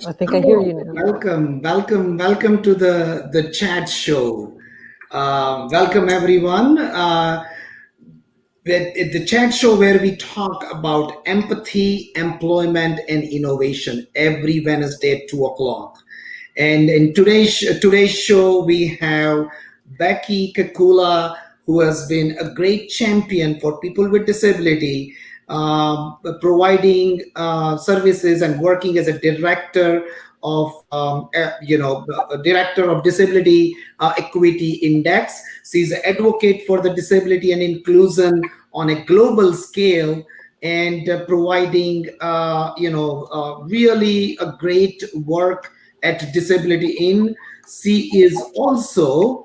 I think I hear Hello, you now. welcome to the chat show. Welcome everyone. With the chat show where we talk about empathy, employment, and innovation every Wednesday at 2 o'clock. And in today's show, we have Becky Kekula, who has been a great champion for people with disability, providing services and working as a director of a director of disability equity index. She's an advocate for the disability and inclusion on a global scale, and providing really a great work at Disability In. She is also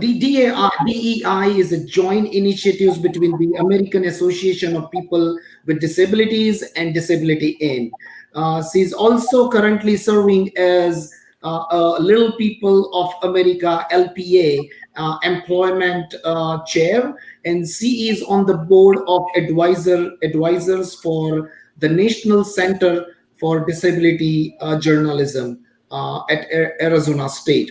DEI is a joint initiatives between the American Association of People with Disabilities and Disability In. She's also currently serving as Little People of America (LPA) employment chair, and she is on the board of advisors for the National Center for Disability Journalism at Arizona State.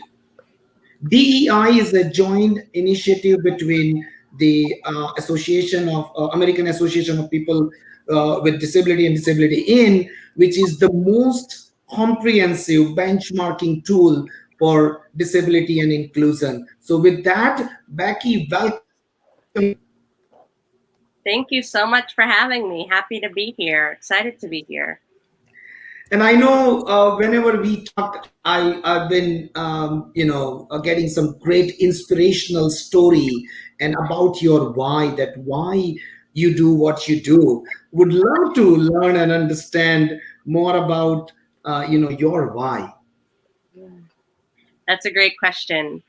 DEI is a joint initiative between the American Association of People with Disability and Disability In, which is the most comprehensive benchmarking tool for disability and inclusion. So, with that, Becky, welcome to the show. Thank you so much for having me. Happy to be here. Excited to be here. And I know whenever we talk, I've been, getting some great inspirational story and about your why, that why you do what you do. Would love to learn and understand more about, your why. That's a great question.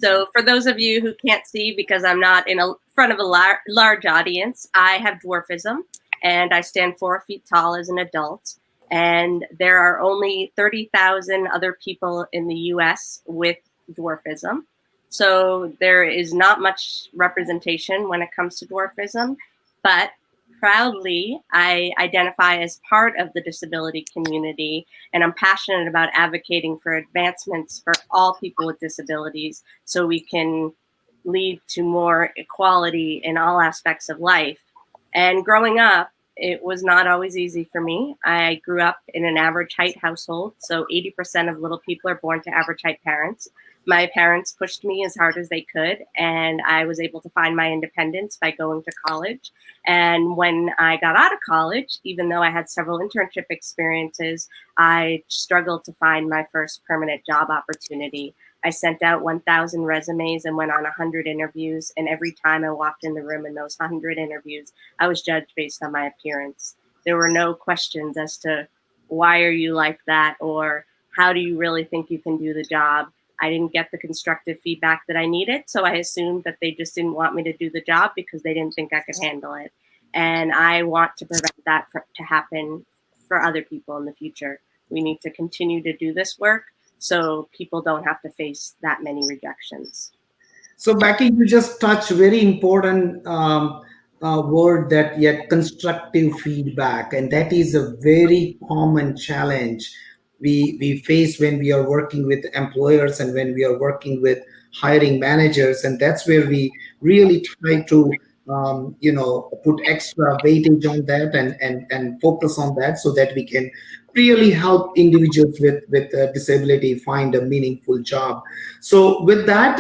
So for those of you who can't see, because I'm not in front of a large audience, I have dwarfism, and I stand 4 feet tall as an adult. And there are only 30,000 other people in the US with dwarfism. So there is not much representation when it comes to dwarfism, but proudly, I identify as part of the disability community, and I'm passionate about advocating for advancements for all people with disabilities so we can lead to more equality in all aspects of life. And growing up, it was not always easy for me. I grew up in an average height household, so 80% of little people are born to average height parents. My parents pushed me as hard as they could, and I was able to find my independence by going to college. And when I got out of college, even though I had several internship experiences, I struggled to find my first permanent job opportunity. I sent out 1,000 resumes and went on 100 interviews. And every time I walked in the room in those 100 interviews, I was judged based on my appearance. There were no questions as to why are you like that, or how do you really think you can do the job. I didn't get the constructive feedback that I needed, so I assumed that they just didn't want me to do the job because they didn't think I could handle it. And I want to prevent that to happen for other people in the future. We need to continue to do this work so people don't have to face that many rejections. So, Becky, you just touched very important word, that yet constructive feedback, and that is a very common challenge we face when we are working with employers and when we are working with hiring managers, and that's where we really try to put extra weightage on that, and focus on that, so that we can really help individuals with disability find a meaningful job. So with that,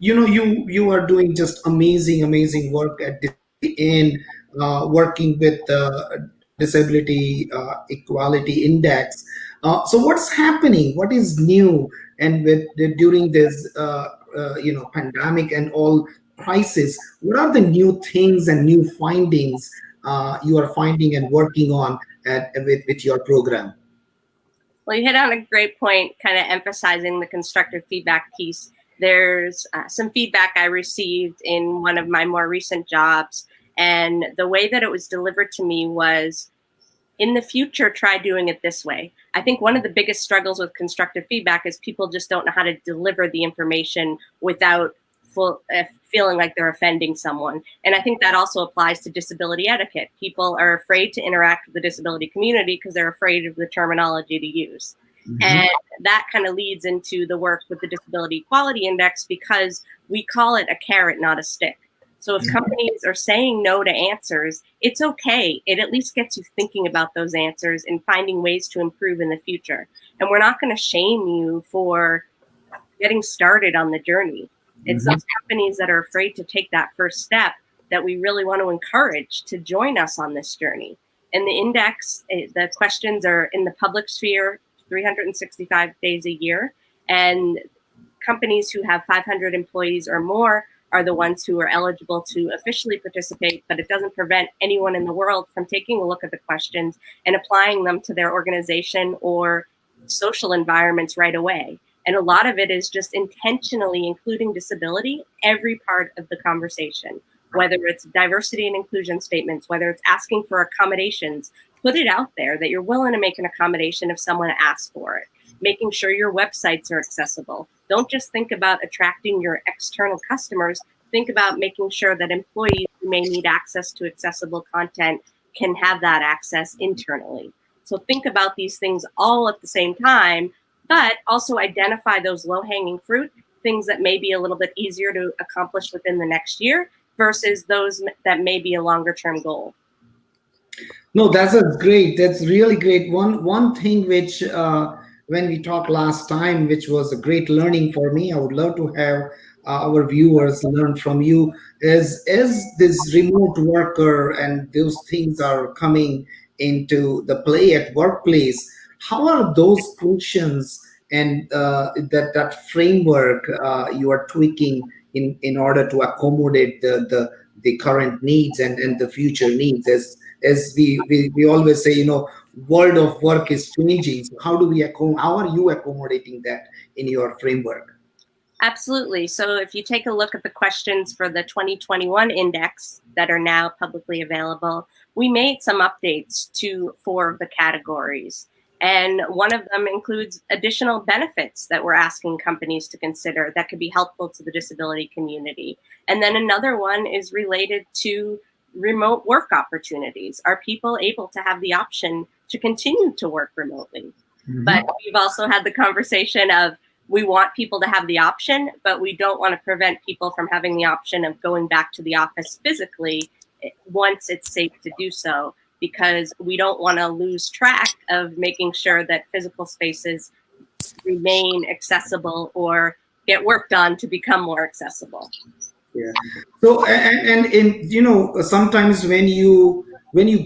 you are doing just amazing work at in working with the disability equality index. So what's happening, what is new, and with during this pandemic and all crisis, what are the new things and new findings you are finding and working on with your program? Well, you hit on a great point, kind of emphasizing the constructive feedback piece. There's some feedback I received in one of my more recent jobs, and the way that it was delivered to me was, in the future, try doing it this way. I think one of the biggest struggles with constructive feedback is people just don't know how to deliver the information without feeling like they're offending someone. And I think that also applies to disability etiquette. People are afraid to interact with the disability community because they're afraid of the terminology to use. Mm-hmm. And that kind of leads into the work with the Disability Equality Index, because we call it a carrot, not a stick. So if companies are saying no to answers, it's okay. It at least gets you thinking about those answers and finding ways to improve in the future. And we're not going to shame you for getting started on the journey. It's those companies that are afraid to take that first step that we really want to encourage to join us on this journey. And the index, the questions are in the public sphere 365 days a year. And companies who have 500 employees or more are the ones who are eligible to officially participate, but it doesn't prevent anyone in the world from taking a look at the questions and applying them to their organization or social environments right away. And a lot of it is just intentionally including disability every part of the conversation, whether it's diversity and inclusion statements, whether it's asking for accommodations. Put it out there that you're willing to make an accommodation if someone asks for it. Making sure your websites are accessible. Don't just think about attracting your external customers. Think about making sure that employees who may need access to accessible content can have that access internally. So think about these things all at the same time, but also identify those low-hanging fruit, things that may be a little bit easier to accomplish within the next year versus those that may be a longer-term goal. No, that's great. That's really great. One thing which when we talked last time, which was a great learning for me, I would love to have our viewers learn from you, is as this remote worker and those things are coming into the play at workplace. How are those questions and that framework you are tweaking in order to accommodate the current needs and the future needs? As we always say, world of work is changing. So how are you accommodating that in your framework? Absolutely. So if you take a look at the questions for the 2021 index that are now publicly available, we made some updates to 4 of the categories. And one of them includes additional benefits that we're asking companies to consider that could be helpful to the disability community. And then another one is related to remote work opportunities. Are people able to have the option to continue to work remotely? But we've also had the conversation of, we want people to have the option, but we don't want to prevent people from having the option of going back to the office physically once it's safe to do so, because we don't want to lose track of making sure that physical spaces remain accessible or get worked on to become more accessible. Yeah. So and sometimes when you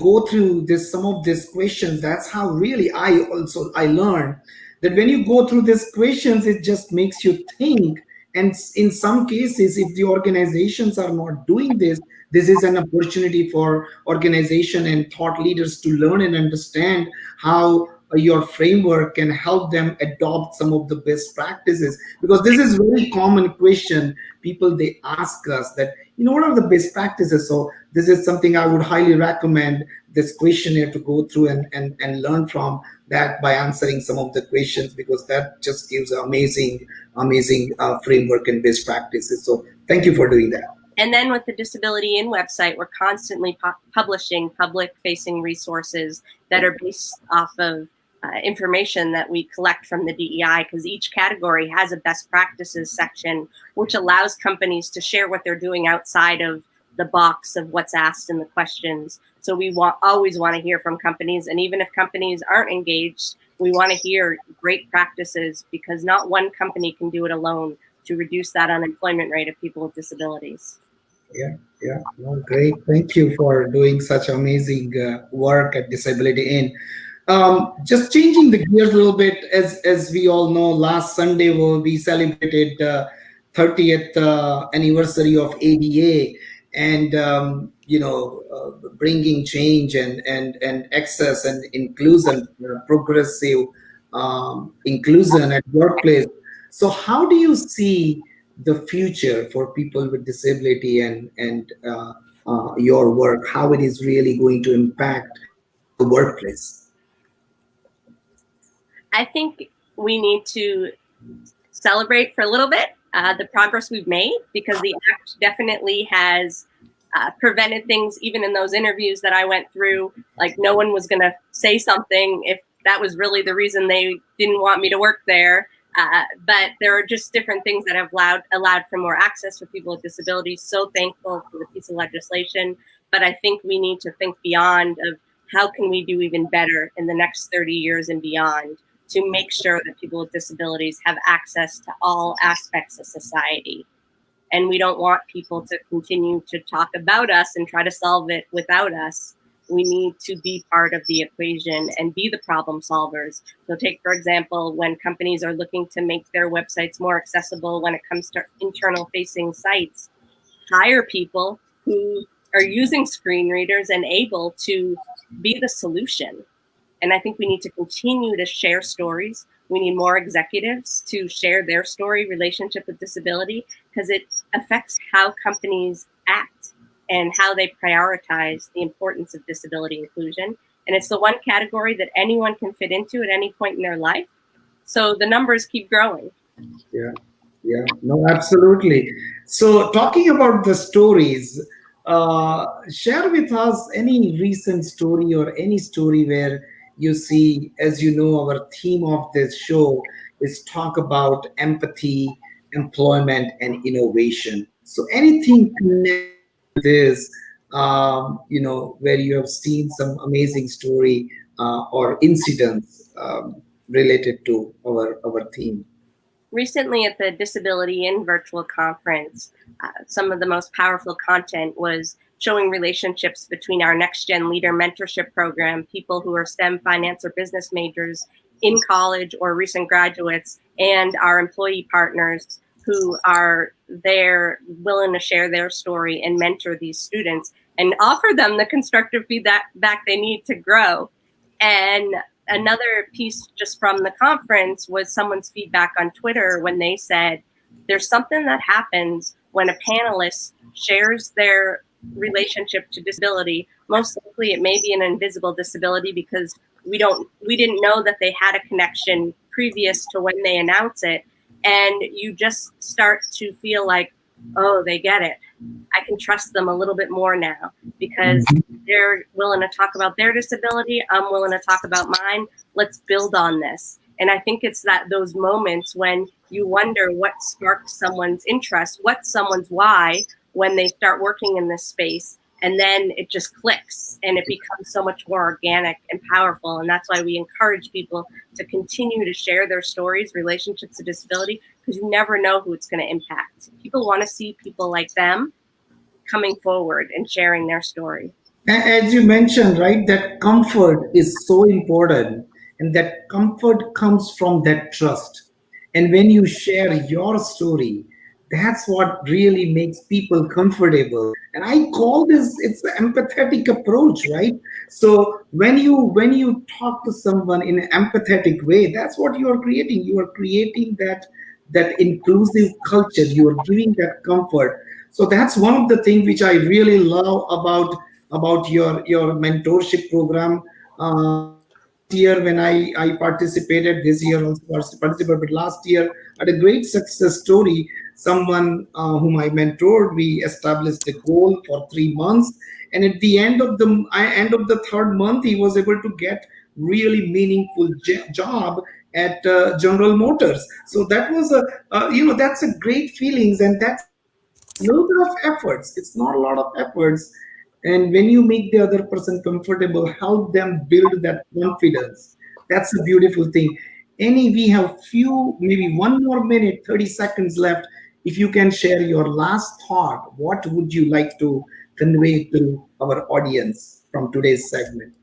go through some of these questions, that's how really I learned that when you go through these questions, it just makes you think. And in some cases, if the organizations are not doing this, this is an opportunity for organization and thought leaders to learn and understand how your framework can help them adopt some of the best practices, because this is very common question people they ask us that what are the best practices. So this is something I would highly recommend this questionnaire to go through and learn from that by answering some of the questions, because that just gives amazing framework and best practices. So thank you for doing that. And then with the Disability In website, we're constantly publishing public-facing resources that are based off of information that we collect from the DEI, because each category has a best practices section, which allows companies to share what they're doing outside of the box of what's asked in the questions. So we always want to hear from companies. And even if companies aren't engaged, we want to hear great practices, because not one company can do it alone to reduce that unemployment rate of people with disabilities. Yeah. Well, great. Thank you for doing such amazing work at Disability In. Just changing the gears a little bit, as we all know, last Sunday we celebrated 30th anniversary of ADA, and bringing change and access and inclusion, progressive inclusion at workplace. So how do you see the future for people with disability and your work? How it is really going to impact the workplace? I think we need to celebrate for a little bit the progress we've made, because the act definitely has prevented things, even in those interviews that I went through. Like, no one was going to say something if that was really the reason they didn't want me to work there. But there are just different things that have allowed for more access for people with disabilities. So thankful for the piece of legislation. But I think we need to think beyond of how can we do even better in the next 30 years and beyond to make sure that people with disabilities have access to all aspects of society. And we don't want people to continue to talk about us and try to solve it without us. We need to be part of the equation and be the problem solvers. So take, for example, when companies are looking to make their websites more accessible when it comes to internal facing sites, hire people who are using screen readers and able to be the solution. And I think we need to continue to share stories. We need more executives to share their story, relationship with disability, because it affects how companies act and how they prioritize the importance of disability inclusion. And it's the one category that anyone can fit into at any point in their life. So the numbers keep growing. Yeah, yeah, no, absolutely. So, talking about the stories, share with us any recent story or any story where you see, as you know, our theme of this show is talk about empathy, employment, and innovation. So, anything connected to this, where you have seen some amazing story or incidents related to our theme. Recently at the Disability in Virtual Conference, some of the most powerful content was showing relationships between our Next Gen Leader Mentorship Program, people who are STEM, finance, or business majors in college or recent graduates, and our employee partners who are there willing to share their story and mentor these students and offer them the constructive feedback they need to grow. And another piece just from the conference was someone's feedback on Twitter when they said there's something that happens when a panelist shares their relationship to disability. Most likely it may be an invisible disability because we didn't know that they had a connection previous to when they announce it. And you just start to feel like, oh, they get it. I can trust them a little bit more now because they're willing to talk about their disability. I'm willing to talk about mine. Let's build on this. And I think it's those moments when you wonder what sparked someone's interest, what's someone's why when they start working in this space. And then it just clicks and it becomes so much more organic and powerful. And that's why we encourage people to continue to share their stories, relationships to disability, because you never know who it's going to impact. People want to see people like them coming forward and sharing their story. As you mentioned, right, that comfort is so important, and that comfort comes from that trust. And when you share your story, that's what really makes people comfortable. And I call this it's an empathetic approach, right? So when you talk to someone in an empathetic way, that's what you are creating. You are creating that inclusive culture. You are giving that comfort. So that's one of the things which I really love about your mentorship program. Last year when I participated, this year also participated, but last year I had a great success story. Someone whom I mentored, we established a goal for 3 months, and at the end of the third month, he was able to get really meaningful job at General Motors. So that was that's a great feelings, and that's little bit of efforts. It's not a lot of efforts. And when you make the other person comfortable, help them build that confidence. That's a beautiful thing. We have few, maybe one more minute, 30 seconds left. If you can share your last thought, what would you like to convey to our audience from today's segment?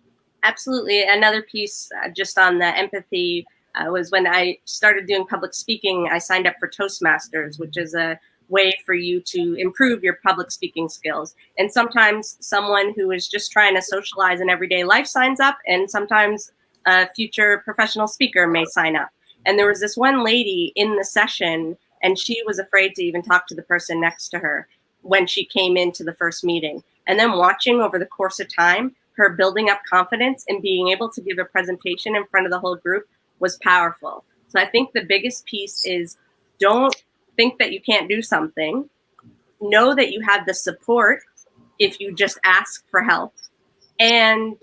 Absolutely. Another piece just on the empathy was when I started doing public speaking, I signed up for Toastmasters, which is a way for you to improve your public speaking skills. And sometimes someone who is just trying to socialize in everyday life signs up, and sometimes a future professional speaker may sign up. And there was this one lady in the session, and she was afraid to even talk to the person next to her when she came into the first meeting. And then watching over the course of time, her building up confidence and being able to give a presentation in front of the whole group was powerful. So I think the biggest piece is don't think that you can't do something, know that you have the support if you just ask for help, and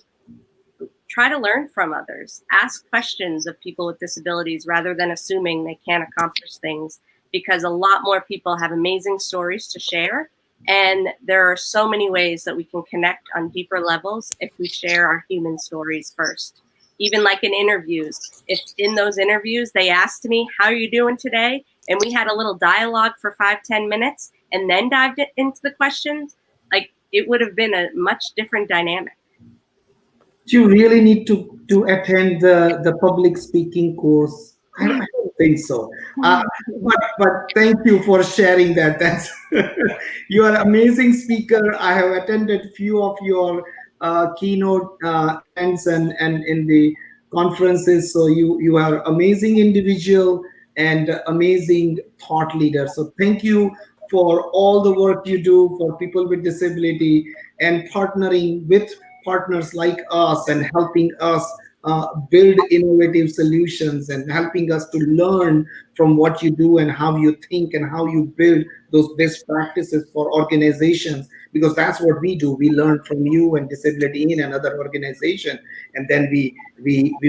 try to learn from others. Ask questions of people with disabilities rather than assuming they can't accomplish things, because a lot more people have amazing stories to share. And there are so many ways that we can connect on deeper levels if we share our human stories first. Even like in interviews, if in those interviews they asked me, "How are you doing today?" and we had a little dialogue for 5-10 minutes and then dived into the questions, like it would have been a much different dynamic. You really need to attend the public speaking course. I don't think so. But thank you for sharing that. That's you are an amazing speaker. I have attended few of your keynote events and in the conferences. So you are amazing individual and amazing thought leader. So thank you for all the work you do for people with disability and partnering with partners like us and helping us build innovative solutions and helping us to learn from what you do and how you think and how you build those best practices for organizations, because that's what we do. We learn from you and disability in another organization, and then we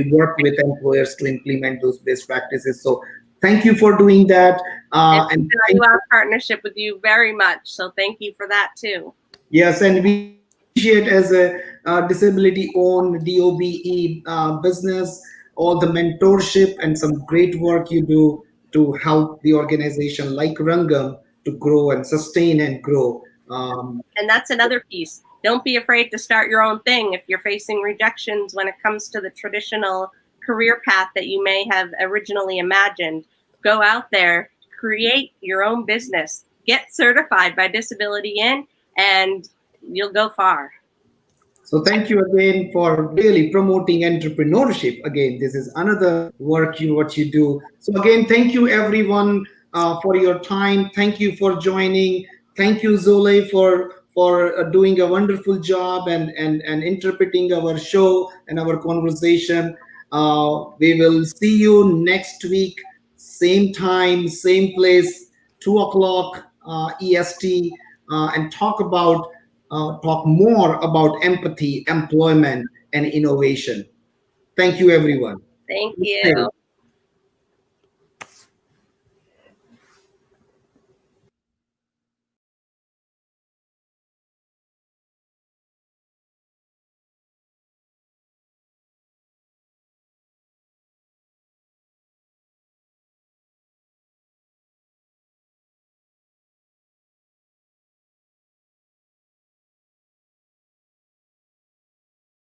work with employers to implement those best practices. So thank you for doing that. And we value our partnership with you very much. So thank you for that too. Yes, and we appreciate as a disability-owned DOBE business all the mentorship and some great work you do to help the organization like Rangam to grow and sustain and grow. And that's another piece. Don't be afraid to start your own thing if you're facing rejections when it comes to the traditional career path that you may have originally imagined. Go out there, create your own business, get certified by Disability In, and you'll go far. So thank you again for really promoting entrepreneurship. Again, this is another work you what you do. So again, thank you everyone for your time. Thank you for joining. Thank you Zole for doing a wonderful job and interpreting our show and our conversation. We will see you next week, same time, same place, 2 o'clock EST, and talk more about empathy, employment, and innovation. Thank you, everyone. Thank you.